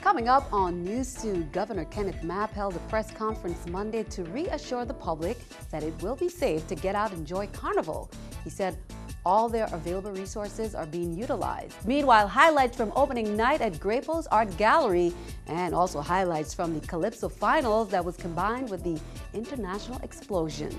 Coming up on NEWS2, Governor Kenneth Mapp held a press conference Monday to reassure the public that it will be safe to get out and enjoy Carnival. He said all their available resources are being utilized. Meanwhile, highlights from opening night at Grapo's Art Gallery and also highlights from the Calypso finals that was combined with the international explosion.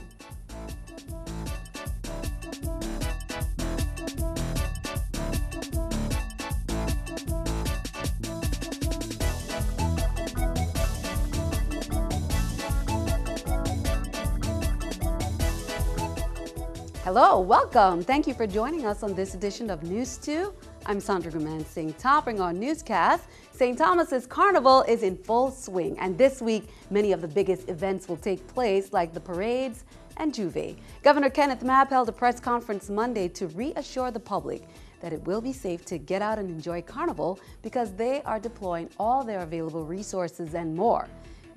Hello, welcome. Thank you for joining us on this edition of NEWS2. I'm Sandra Guman-Singh, topping our newscast. St. Thomas's Carnival is in full swing, and this week, many of the biggest events will take place, like the parades and Juve. Governor Kenneth Mapp held a press conference Monday to reassure the public that it will be safe to get out and enjoy Carnival because they are deploying all their available resources and more.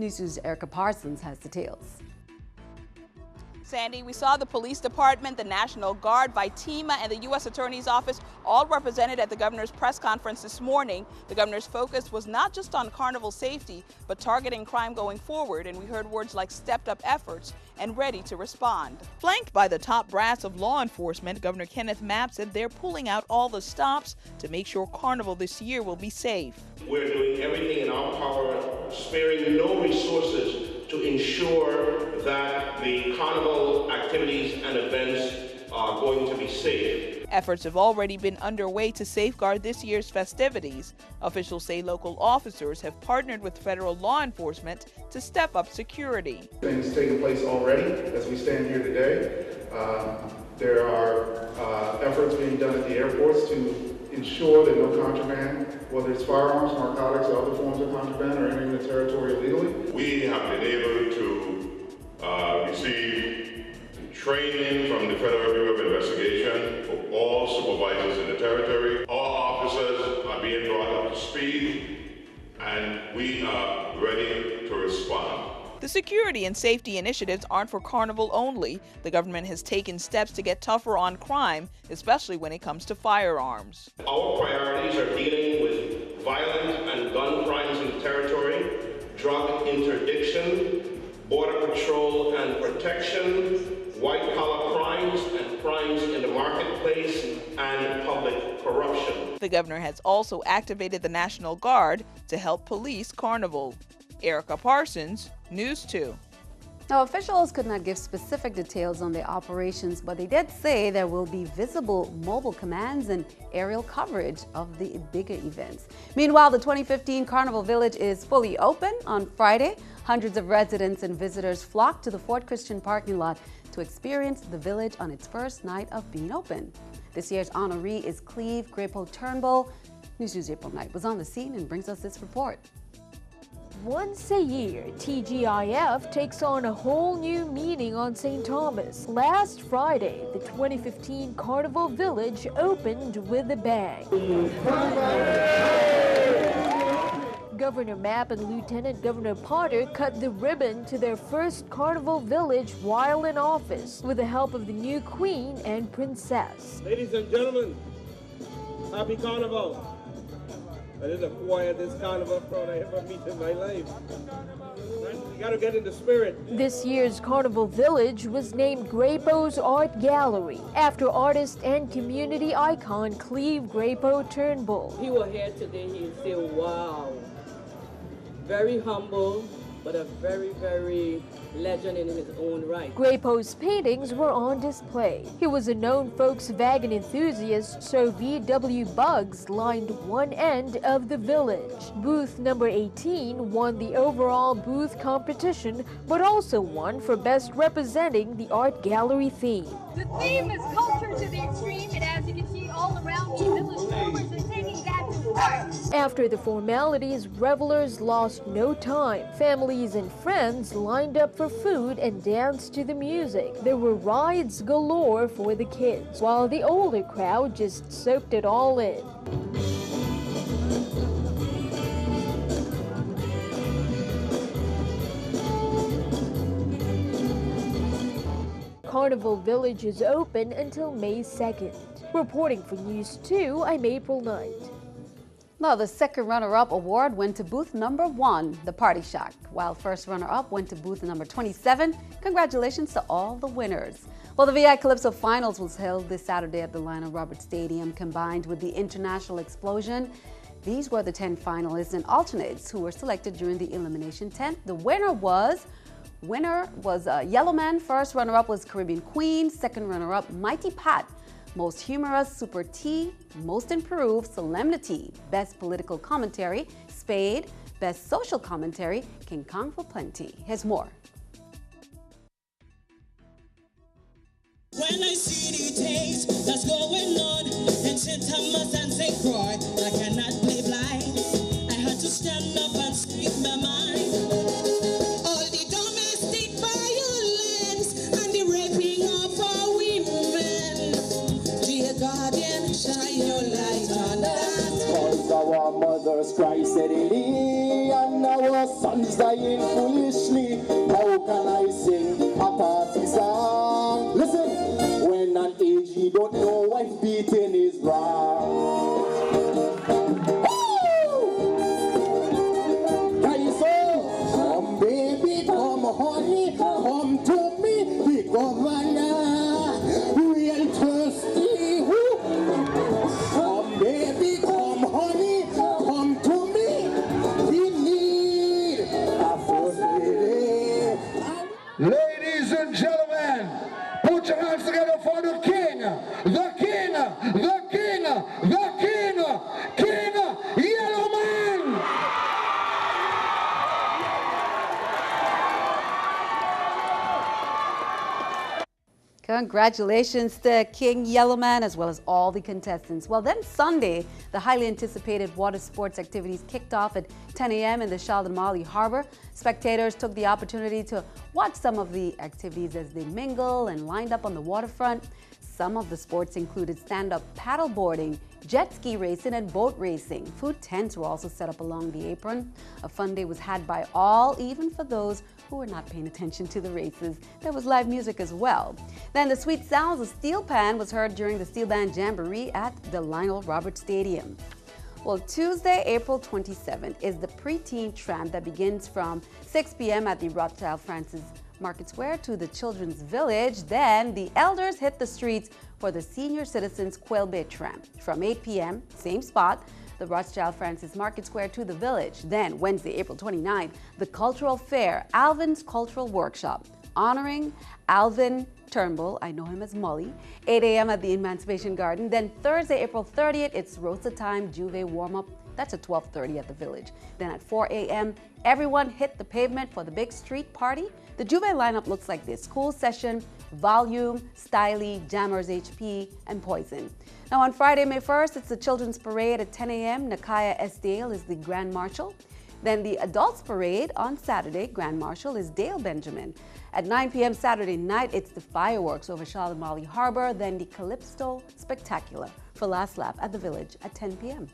NEWS2's Erica Parsons has details. Sandy, we saw the police department, the National Guard, Vitima, and the U.S. Attorney's Office all represented at the governor's press conference this morning. The governor's focus was not just on Carnival safety, but targeting crime going forward, and we heard words like stepped up efforts and ready to respond. Flanked by the top brass of law enforcement, Governor Kenneth Mapp said they're pulling out all the stops to make sure Carnival this year will be safe. We're doing everything in our power, sparing no resources to ensure that the Carnival activities and events are going to be safe. Efforts have already been underway to safeguard this year's festivities. Officials say local officers have partnered with federal law enforcement to step up security. Things taking place already as we stand here today. There are efforts being done at the airports to ensure that no contraband, whether it's firearms, narcotics, or other forms of contraband, are entering the territory illegally. We have been able to receive training from the Federal Bureau of Investigation for all supervisors in the territory. All officers are being brought up to speed, and we are ready to respond. The security and safety initiatives aren't for Carnival only. The government has taken steps to get tougher on crime, especially when it comes to firearms. Our priorities are dealing with violent and gun crimes in the territory, drug interdiction, border patrol and protection, white-collar crimes and crimes in the marketplace, and public corruption. The governor has also activated the National Guard to help police Carnival. Erica Parsons, NEWS2. Now, officials could not give specific details on the operations, but they did say there will be visible mobile commands and aerial coverage of the bigger events. Meanwhile, the 2015 Carnival Village is fully open on Friday. Hundreds of residents and visitors flocked to the Fort Christian parking lot to experience the village on its first night of being open. This year's honoree is Cleve Grapo Turnbull. NEWS2's April Knight was on the scene and brings us this report. Once a year, TGIF takes on a whole new meaning on St. Thomas. Last Friday, the 2015 Carnival Village opened with a bang. Governor Mapp and Lieutenant Governor Potter cut the ribbon to their first Carnival Village while in office, with the help of the new Queen and Princess. Ladies and gentlemen, happy Carnival. That is the quietest carnival crowd I ever meet in my life. You gotta get in the spirit. This year's Carnival Village was named Grapo's Art Gallery, after artist and community icon Cleve Grapo Turnbull. He was here today, he'd say, wow. Very humble, but a very, very legend in his own right. Grapo's paintings were on display. He was a known Volkswagen enthusiast, so VW Bugs lined one end of the village. Booth number 18 won the overall booth competition, but also won for best representing the art gallery theme. The theme is culture to the extreme, and as you can see all around me, village farmers are taking that to heart. After the formalities, revelers lost no time. Families and friends lined up for food and danced to the music. There were rides galore for the kids, while the older crowd just soaked it all in. Carnival Village is open until May 2nd. Reporting for NEWS2, I'm April Knight. Now, the second runner-up award went to booth number 1, the Party Shack, while first runner-up went to booth number 27. Congratulations to all the winners. Well, the VI Calypso Finals was held this Saturday at the Lionel Roberts Stadium, combined with the International Explosion. These were the 10 finalists and alternates who were selected during the Elimination 10. The winner was Yellow Man. First runner-up was Caribbean Queen. Second runner-up, Mighty Pat. Most humorous, Super T. Most improved, Solemnity. Best political commentary, Spade. Best social commentary, King Kong for Plenty. Here's more. When I see the things that's going on in St. Thomas and St. Croix, I cannot play blind. I had to stand up and speak my mind. All the domestic violence and the raping of our women. Dear Guardian, shine your light on that. Cause our mothers cry steadily and our sons dying foolishly. How can I sing a party song? Listen, when an AG don't know wife beating is wrong. Come baby, come honey, come to me, the governor, real thirsty. Come baby, come honey, come to me, we need a first lady. Ladies and gentlemen, put your hands together for the king, the king, the king, the king, King Yellow Man. Congratulations to King Yellowman as well as all the contestants. Well, then Sunday, the highly anticipated water sports activities kicked off at 10 a.m. in the Charlotte Harbor. Spectators took the opportunity to watch some of the activities as they mingle and lined up on the waterfront. Some of the sports included stand-up paddle boarding, jet ski racing, and boat racing. Food tents were also set up along the apron. A fun day was had by all, even for those who were not paying attention to the races. There was live music as well. Then the sweet sounds of Steel Pan was heard during the Steel Band Jamboree at the Lionel Roberts Stadium. Well, Tuesday, April 27th is the preteen tramp that begins from 6 p.m. at the Rothschild Francis Market Square to the Children's Village. Then the elders hit the streets for the Senior Citizens Quail Bay Tramp from 8 p.m., same spot, the Rothschild Francis Market Square to the Village. Then Wednesday, April 29th, the Cultural Fair, Alvin's Cultural Workshop, honoring Alvin Turnbull, I know him as Molly, 8 a.m. at the Emancipation Garden. Then Thursday, April 30th, it's Rosa Time Juve Warm-Up. That's at 12:30 at the Village. Then at 4 a.m., everyone hit the pavement for the big street party. The Juve lineup looks like this: Cool Session, Volume, Styly, Jammers HP, and Poison. Now on Friday, May 1st, it's the Children's Parade at 10 a.m. Nakaya S. Dale is the Grand Marshal. Then the Adults Parade on Saturday, Grand Marshal is Dale Benjamin. At 9 p.m. Saturday night, it's the fireworks over Charlotte Harbor, then the Calypso Spectacular for Last Lap at the Village at 10 p.m.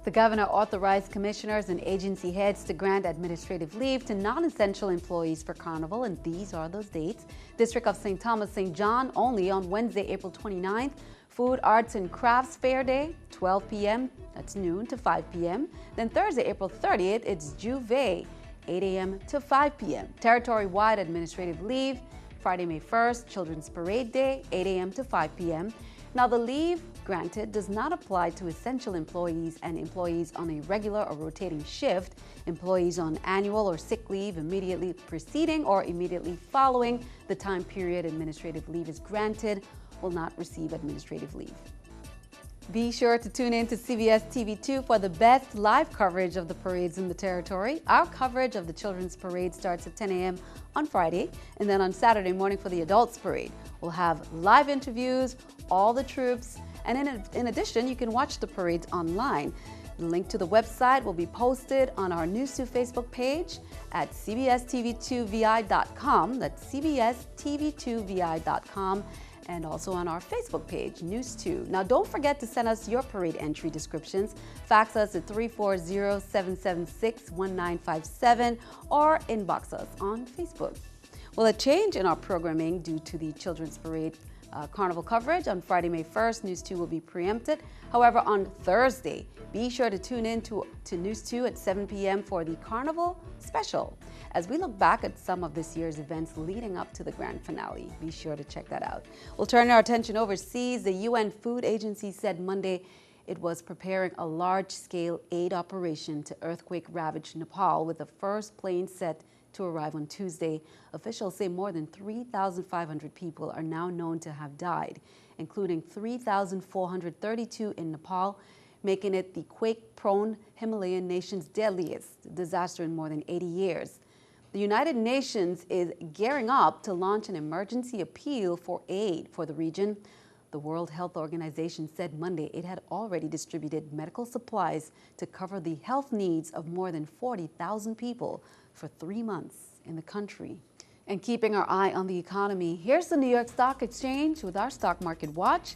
The governor authorized commissioners and agency heads to grant administrative leave to non-essential employees for Carnival, and these are those dates. District of St. Thomas, St. John, only on Wednesday, April 29th. Food, Arts, and Crafts Fair Day, 12 p.m., that's noon to 5 p.m. Then Thursday, April 30th, it's Juve, 8 a.m. to 5 p.m. Territory-wide administrative leave, Friday, May 1st, Children's Parade Day, 8 a.m. to 5 p.m. Now, the leave granted does not apply to essential employees and employees on a regular or rotating shift. Employees on annual or sick leave immediately preceding or immediately following the time period administrative leave is granted will not receive administrative leave. Be sure to tune in to CBS TV2 for the best live coverage of the parades in the territory. Our coverage of the Children's Parade starts at 10 a.m. on Friday, and then on Saturday morning for the Adults Parade. We'll have live interviews, all the troops, and in addition, you can watch the parades online. The link to the website will be posted on our NEWS2 Facebook page at cbstv2vi.com. That's cbstv2vi.com. And also on our Facebook page, NEWS2. Now, don't forget to send us your parade entry descriptions. Fax us at 340-776-1957 or inbox us on Facebook. Well, a change in our programming due to the Children's Parade Carnival coverage on Friday, May 1st. News 2 will be preempted. However, on Thursday, be sure to tune in to News 2 at 7 p.m. for the Carnival special. As we look back at some of this year's events leading up to the grand finale, be sure to check that out. We'll turn our attention overseas. The UN Food Agency said Monday it was preparing a large-scale aid operation to earthquake-ravaged Nepal, with the first plane set to arrive on Tuesday. Officials say more than 3,500 people are now known to have died, including 3,432 in Nepal, making it the quake-prone Himalayan nation's deadliest disaster in more than 80 years. The United Nations is gearing up to launch an emergency appeal for aid for the region. The World Health Organization said Monday it had already distributed medical supplies to cover the health needs of more than 40,000 people for 3 months in the country. And keeping our eye on the economy, here's the New York Stock Exchange with our stock market watch.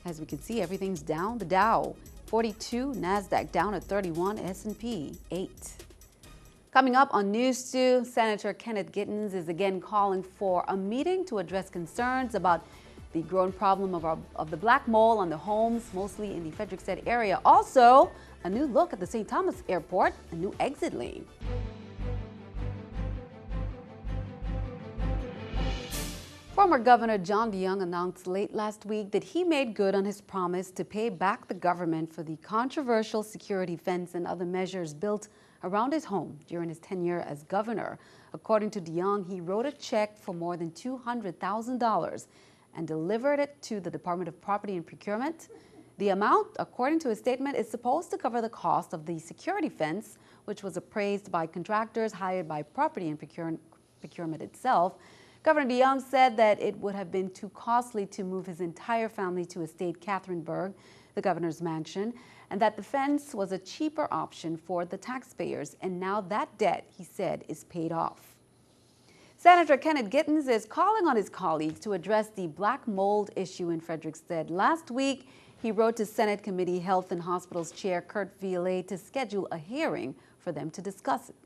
As we can see, everything's down. The Dow 42, NASDAQ down at 31, S&P 8. Coming up on News 2, Senator Kenneth Gittens is again calling for a meeting to address concerns about the growing problem of the black mold on the homes, mostly in the Frederiksted area. Also, a new look at the St. Thomas Airport, a new exit lane. Former Governor John DeYoung announced late last week that he made good on his promise to pay back the government for the controversial security fence and other measures built around his home during his tenure as governor. According to DeYoung, he wrote a check for more than $200,000 and delivered it to the Department of Property and Procurement. The amount, according to his statement, is supposed to cover the cost of the security fence, which was appraised by contractors hired by Property and Procurement itself. Governor DeYoung said that it would have been too costly to move his entire family to Estate Catherineburg, the governor's mansion, and that the fence was a cheaper option for the taxpayers. And now that debt, he said, is paid off. Senator Kenneth Gittens is calling on his colleagues to address the black mold issue in Frederiksted. Last week, he wrote to Senate Committee Health and Hospitals Chair Kurt Violet to schedule a hearing for them to discuss it.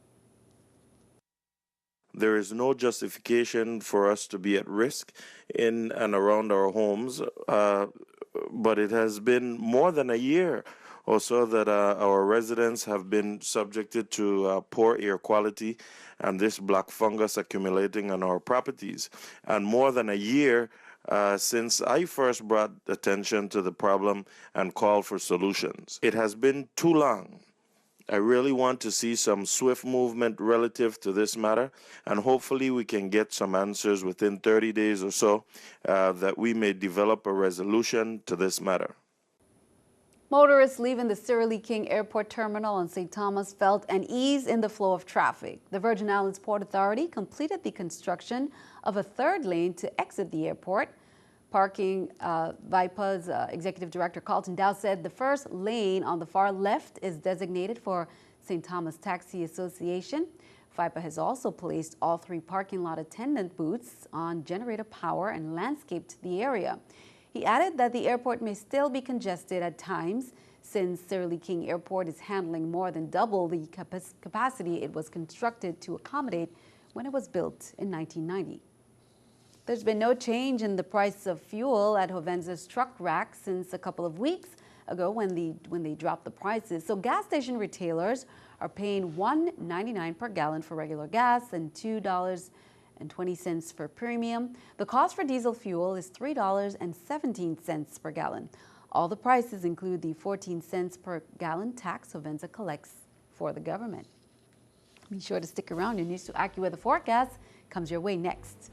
There is no justification for us to be at risk in and around our homes, but it has been more than a year or so that our residents have been subjected to poor air quality and this black fungus accumulating on our properties. And more than a year since I first brought attention to the problem and called for solutions. It has been too long. I really want to see some swift movement relative to this matter, and hopefully we can get some answers within 30 days or so that we may develop a resolution to this matter. Motorists leaving the Cyril Lee King Airport Terminal in St. Thomas felt an ease in the flow of traffic. The Virgin Islands Port Authority completed the construction of a third lane to exit the airport. Parking VIPA's Executive Director Carlton Dow said the first lane on the far left is designated for St. Thomas Taxi Association. VIPA has also placed all 3 parking lot attendant booths on generator power and landscaped the area. He added that the airport may still be congested at times since Cyril Lee King Airport is handling more than double the capacity it was constructed to accommodate when it was built in 1990. There's been no change in the price of fuel at Hovenza's truck rack since a couple of weeks ago when they dropped the prices. So gas station retailers are paying $1.99 per gallon for regular gas and $2.20 for premium. The cost for diesel fuel is $3.17 per gallon. All the prices include the 14 cents per gallon tax Hovenza collects for the government. Be sure to stick around. Your News 2 AccuWeather forecast comes your way next.